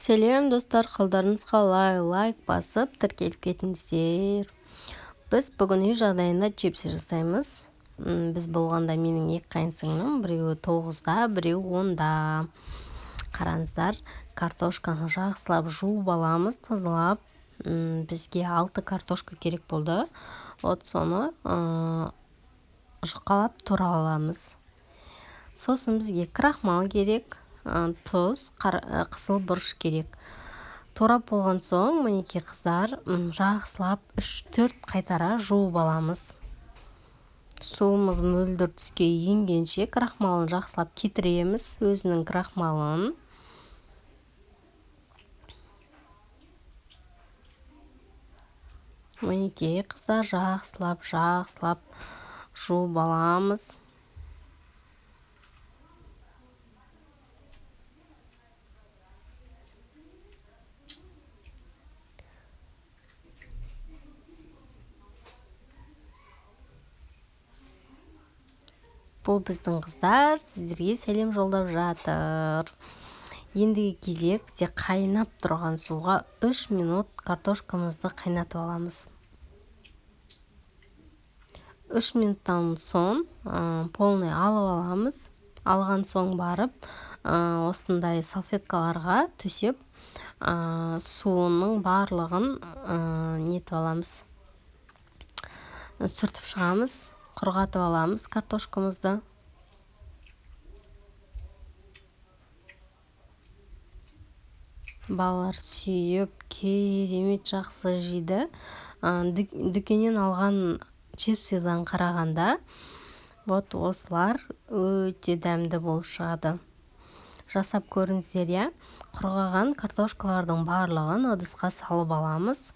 Сәлем достар, қалдарыңыз қалай? Лайк басып тіркеліп кетіңіздер. Біз бүгін үй жағдайында чипсы жасаймыз. Біз болғанда менің екі қайынсіңлім, біреуі 9-да, біреуі 10-да. Қараңыздар, картошканы жақсылап жуып аламыз, тазалап. Бізге 6 картошка керек болды. Вот соны жұқалап тұра аламыз. Сосын бізге крахмал керек, тұз, қызыл бұрыш керек. Турап болған соң, мінекей қыздар, жақсылап 3-4 қайтара жуып аламыз. Суымыз мөлдір түске енгенше крахмалын жақсылап кетіреміз, өзінің крахмалын. Мінекей қыздар, жақсылап жуып аламыз. Бұл біздің қыздар сіздерге сәлем жолдап жатыр. Ендігі кезек бізде қайнап тұрған суға 3 минут картошкамызды қайнатып аламыз. 3 минуттан соң полный алып аламыз. Алған соң барып, осындай салфеткаларға төсеп, суының барлығын нетіп аламыз. Сүртіп шығамыз. Құрғатып аламыз картошкамызды. Балалар сүйіп, керемет жақсы жейді. Дүкеннен алған чипсыдан қарағанда, вот осылар өте дәмді болып шығады. Жасап көріңіздер, я. Құрғаған картошкалардың барлығын ыдысқа салып аламыз.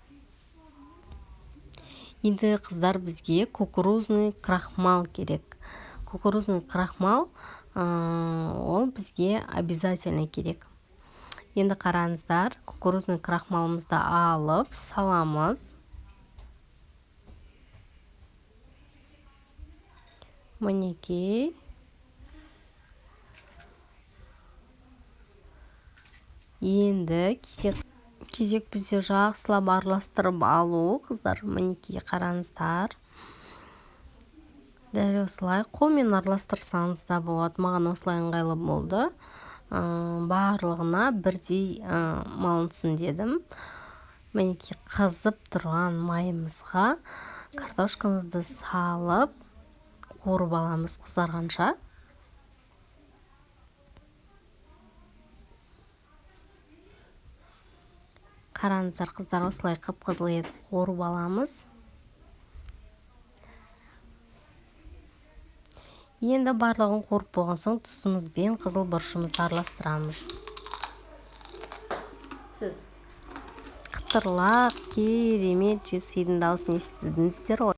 Енді қыздар бізге кукурузный крахмал керек. Кукурузный крахмал ол бізге обязательно керек. Енді қараңыздар, кукурузный крахмалымызды алып саламыз. Мінекей. Енді кезек бізде жақсылап араластырып алу, қыздар. Мінекей қараңыздар. Дәл осылай қолмен араластырсаңыз да болады. Маған осылай ыңғайлы болды. Барлығына бірдей малынсын дедім. Мінекей қызып тұрған майымызға картошкамызды салып қуырып аламыз қызарғанша. Қараңыздар қыздар, осылай қып-қызыл етіп қуырып аламыз. Енді барлығын қуырып болған соң тұзымыз бен қызыл бұрышымызды араластырамыз. Сіз қытырлақ керемет чипсыйдың дауысын естідіңіздер ғой.